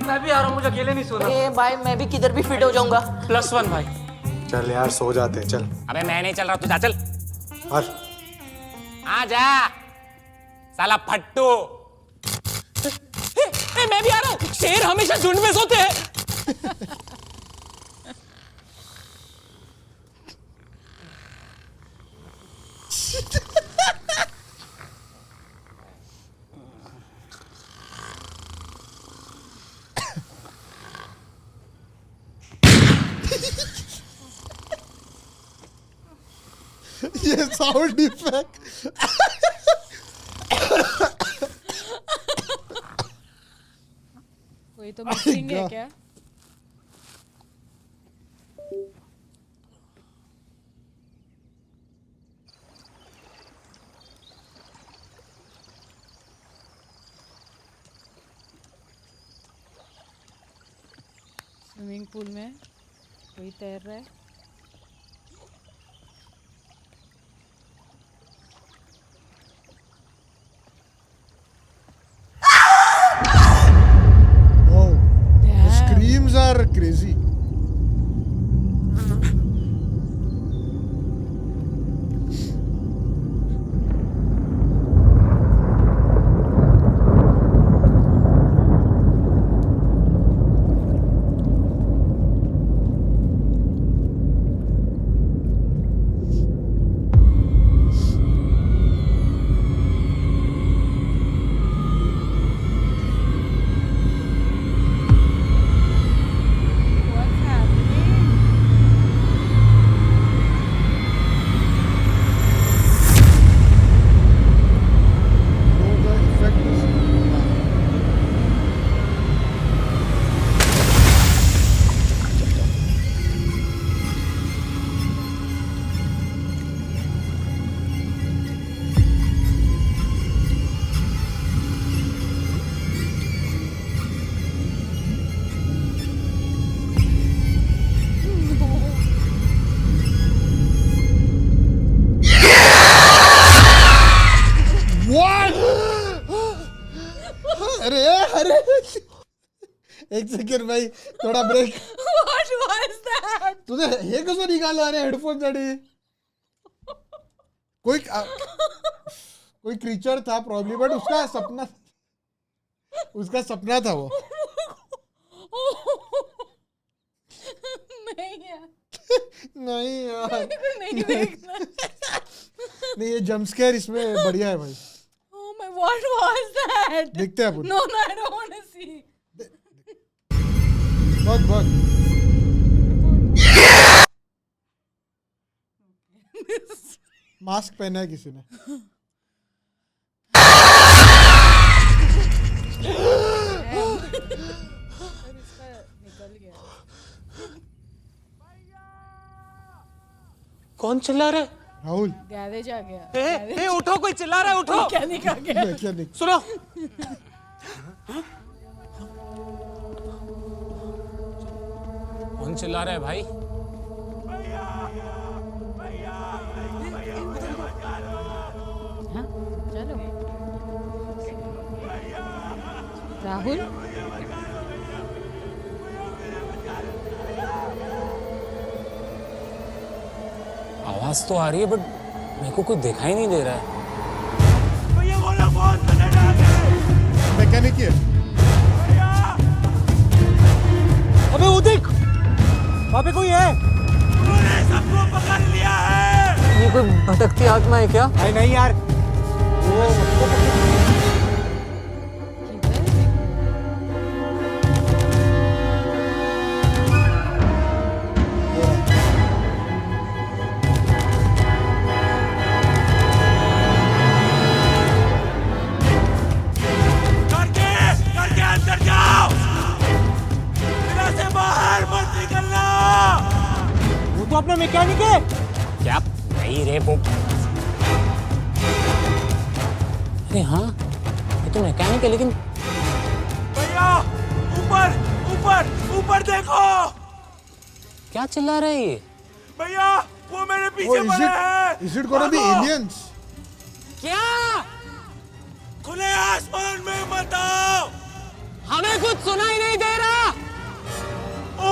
मैं भी आ रहा हूँ, मुझे अकेले नहीं सोना। ए भाई मैं भी किधर भी फिट हो जाऊंगा। +1 भाई। चल यार सो जाते हैं, चल। अबे मैं नहीं चल रहा, तू जा चल। और आ जा साला फट्टू। मैं भी आ रहा हूँ। शेर हमेशा झुंड में सोते हैं। ये साउंड इफेक्ट कोई तो मिसिंग है क्या? स्विमिंग पूल में कोई तैर रहा है. Wow. The Damn. screams are crazy. What's happening? No, the effect is. What? अरे अरे एक सेकंड भाई थोड़ा ब्रेक. What was that? तुझे हे कसं निघालं अरे हेडफोन साठी कोई कोई क्रीचर था प्रॉब्ली बट उसका सपना था वो. नहीं यार, नहीं यार नहीं देखना. नहीं ये जंप स्केयर इसमें बढ़िया है भाई. Oh my, what was that? देखते हैं अपन. No, I don't want to see. बहुत बहुत मास्क पहना है किसी ने. निकल गया. कौन चिल्ला रहा है? राहुल गैरेज आ गया. ए, उठो, कोई चिल्ला रहा है, उठो. मैकेनिक आ गया. मैकेनिक सुनो. कौन चिल्ला रहा है भाई? हाँ, चलो. राहुल आवाज तो आ रही है बट मेरे को कुछ दिखाई नहीं दे रहा है. मैकेनिक ही है. अबे वो देख, वहाँ पे कोई है. सबको पकड़ लिया है. ये कोई भटकती आत्मा है क्या? नहीं यार वो करके अंदर जाओ. यहाँ से बाहर मत निकलना. वो तो अपना मैकेनिक है. क्या? नहीं रे वो. अरे हाँ, ये तो मैकेनिक है लेकिन भैया ऊपर ऊपर ऊपर देखो. क्या चिल्ला रहा है ये? भैया वो मेरे Oh, पीछे पड़े हैं. is it gonna be aliens? क्या? खुले आसमान में मत आओ. हमें कुछ सुनाई नहीं दे रहा.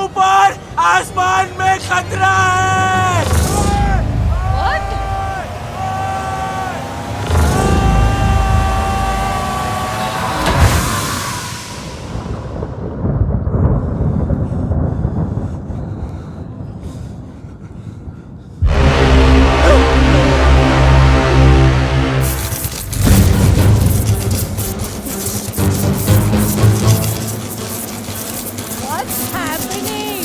ऊपर आसमान में खतरा है. What's happening?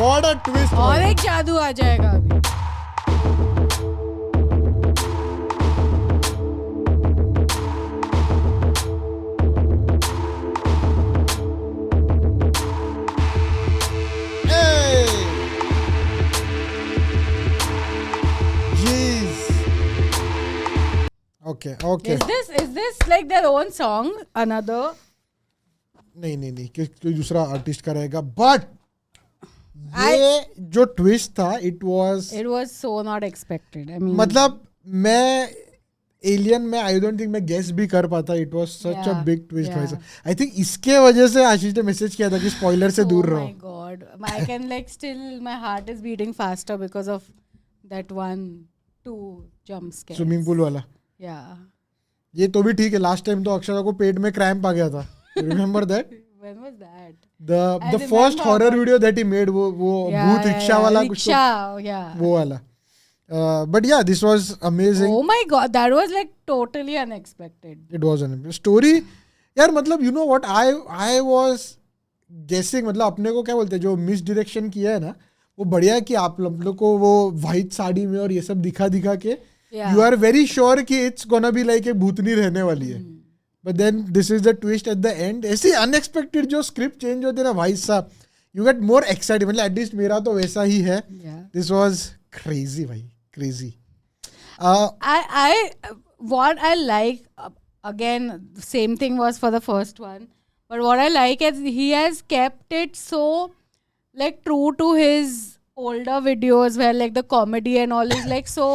What a twist! और भाई. एक जादू आ जाएगा अभी. Hey! Jeez. Okay. Is this like their own song? Another? नहीं कोई दूसरा आर्टिस्ट का रहेगा. बट ये जो ट्विस्ट था, it was so not expected. I mean, मतलब मैं एलियन में आई डोंट थिंक मैं गेस भी कर पाता. It was such a Yeah, big twist yeah. भाई. आई थिंक इसके वजह से आशीष ने मैसेज किया था कि स्पॉइलर से दूर oh रहो. my god, I can like still my heart is beating faster because of that 1-2 jump scares. Swimming pool वाला. Yeah. ये तो भी ठीक है. लास्ट टाइम तो अक्षरा को पेट में क्रैम्प आ गया था. Remember that? When was that? The first horror video that he made, वो भूत रिक्शा वाला कुछ तो, Rickshaw, yeah. वो वाला. But yeah, this was amazing. Oh my god, that was like totally unexpected. It was an story. यार मतलब you know what, I was guessing, मतलब अपने को क्या बोलते हैं, जो मिस डायरेक्शन किया है ना, वो बढ़िया है कि आप लोग को वो वाइट साड़ी में और ये सब दिखा के Yeah. you are very sure कि it's gonna be like एक भूतनी रहने वाली है. But then this is the twist at the end. ऐसी unexpected जो स्क्रिप्ट चेंज होते ना भाई साहब, you get more excited. मतलब एटलीस्ट मेरा तो वैसा ही है. Yeah. This was crazy भाई, crazy. What I like, again, same thing was for the first one, but what I like is he has kept it so like true to his older videos where like the comedy and all is like so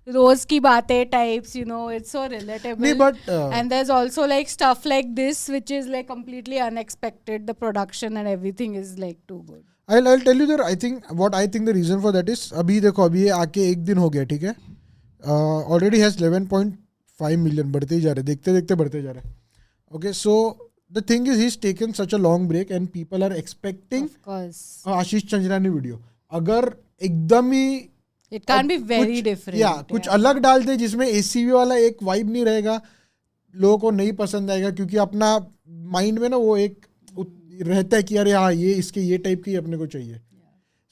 रोज की बातें types, you know, it's so relatable. नहीं, but and there's also like stuff like this which is like completely unexpected. The production and everything is like too good. I'll tell you that I think the reason for that is, अभी देखो, अभी ये आके एक दिन हो गया, ठीक है. Already has 11.5 million, बढ़ते ही जा रहे, देखते देखते बढ़ते जा रहे. Okay, so the thing is he's taken such a long break and people are expecting Of course. Ashish Chanchlani video. अगर एकदम ही It can't be very कुछ- different. या कुछ अलग डाल दे जिसमें ACV वाला एक वाइब नहीं रहेगा, लोगों को नहीं पसंद आएगा, क्योंकि अपना माइंड में ना वो एक रहता है कि अरे हाँ ये इसके ये टाइप की अपने को चाहिए.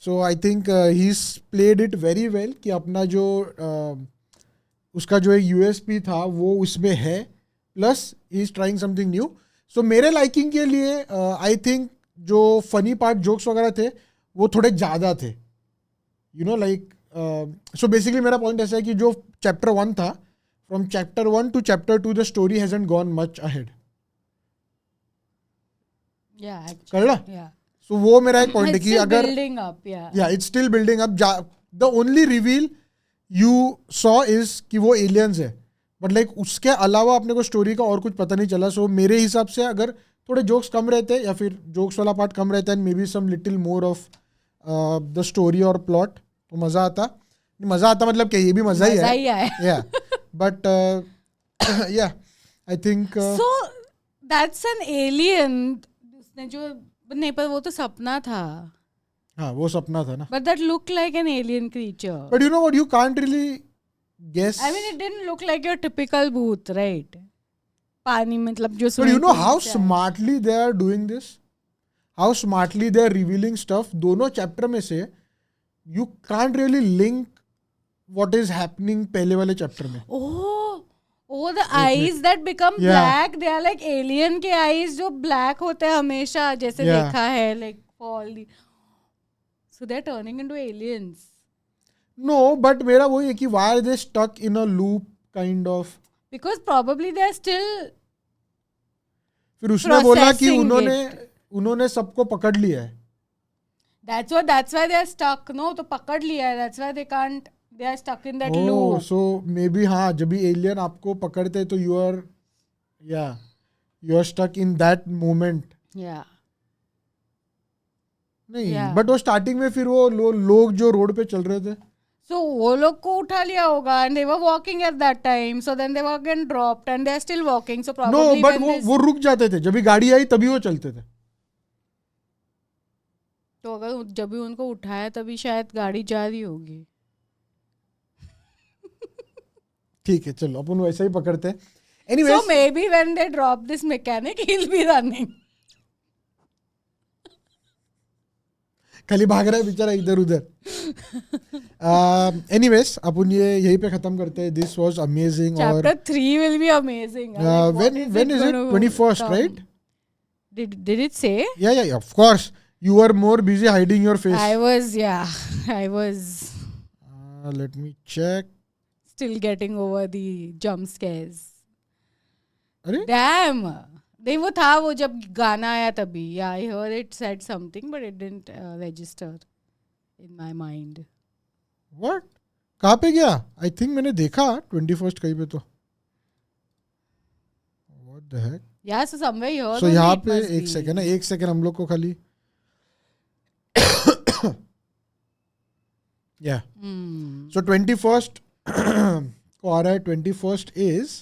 So I think he played it very well कि अपना जो उसका जो एक USP था वो उसमें है, plus he is trying something new. So मेरे लाइकिंग के लिए आई थिंक जो फनी पार्ट जोक्स वगैरह थे वो थोड़े ज़्यादा थे. You know like so basically मेरा पॉइंट ऐसा है कि जो चैप्टर 1 था, from chapter 1 to chapter 2 the story hasn't gone much ahead. Yeah, actually. कर ला. Yeah. सो वो मेरा एक पॉइंट है It's कि still अगर building up, yeah. या it's still building up. The only reveal you saw is कि वो एलियंस है, बट लाइक उसके अलावा अपने को स्टोरी का और कुछ पता नहीं चला. सो मेरे हिसाब से अगर थोड़े जोक्स कम रहते या फिर जोक्स वाला पार्ट कम रहता है, may be some little more of the story और प्लॉट, तो मज़ा आता मतलब कि ये भी मज़ा ही है. या बट या I think So that's an alien. उसने जो नहीं, पर वो तो सपना था. हाँ वो सपना था ना. But that looked like an alien creature. But you know what, you can't really guess. I mean, it didn't look like your typical booth, right? पानी मतलब जो. But you know swimming how pool से आया. smartly they are doing this? How smartly they are revealing stuff? दोनों chapter में से you can't really link what is happening पहले वाले चैप्टर में. Oh, the eyes that become Yeah. black, they are like alien के eyes जो black होते हैं हमेशा, जैसे Yeah. देखा है like for all the. So they're turning into aliens. No, but मेरा वही है कि why are they stuck in a loop kind of. Because probably they're still. फिर उसने बोला कि Processing उन्होंने सबको पकड़ लिया है. That's why they're stuck. No, तो पकड़ लिया है. That's why they can't. They are stuck in that loop. So maybe हाँ, जब भी एलियन आपको पकड़ते तो you are stuck in that moment. Yeah. नहीं, Yeah. बट वो स्टार्टिंग में फिर वो लोग जो रोड पे चल रहे थे. So वो लोग को उठा लिया होगा and they were walking at that time. So then they were again dropped and they are still walking. So probably no but when this. वो रुक जाते थे, जब भी गाड़ी आई तभी वो चलते थे. तो अगर जब भी उनको उठाया तभी शायद गाड़ी जा रही होगी. ठीक है, चलो अपन वैसा ही पकड़ते हैं. Anyways, So maybe when they drop this mechanic, he'll be running. खाली भाग रहा है बेचारा इधर उधर. Anyways, अपन ये यहीं पे खत्म करते हैं. This was amazing. और Chapter 3 will be amazing. Like, when is it? 21st, come? right? Did it say? Yeah, of course. You were more busy hiding your face. I was Let me check. still getting over the jump scares. अरे Damn. नहीं वो था वो जब गाना आया तभी. Yeah, I heard it said something but it didn't register in my mind. what? कहाँ पे गया? I think मैंने देखा 21st कहीं पे तो. What the heck? Yeah, so somewhere here. So only यहाँ it पे must एक be. सेकंड है. एक सेकंड हम लोग को खाली. Yeah. So 21st को आ रहा है. 21st is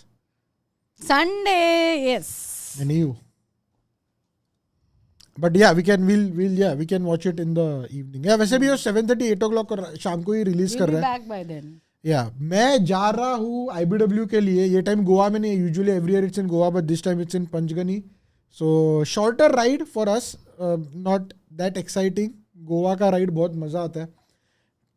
Sunday, yes. and you. But yeah, we can watch it in the evening. Yeah, वैसे भी वो 7:30 8 o'clock और शाम को ही रिलीज कर We'll be रहा है. back by then. Yeah, मैं जा रहा हूँ IBW के लिए. ये टाइम गोवा में नहीं. Usually every year it's in Goa, but this time it's in Panchgani. So shorter ride for us, not that exciting. Goa का राइड बहुत मजा आता है.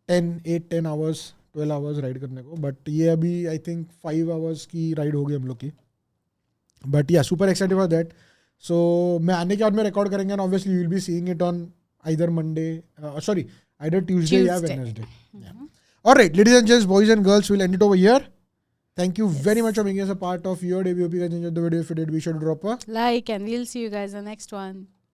10 hours 12 hours राइड करने को. बट ये अभी आई थिंक 5 hours की राइड होगी हम लोग की. बट या सुपर एक्साइटेड फॉर दैट. सो मैं आने के बाद में रिकॉर्ड करेंगे and obviously you will be seeing it on either Monday either Tuesday या Tuesday. Wednesday. Alright, ladies and gents, boys and girls, we'll end it over here. Thank you very much for making us a part of your day. We hope you guys enjoyed the video. If you did, be sure to drop a Like, and we'll see you guys in the next one.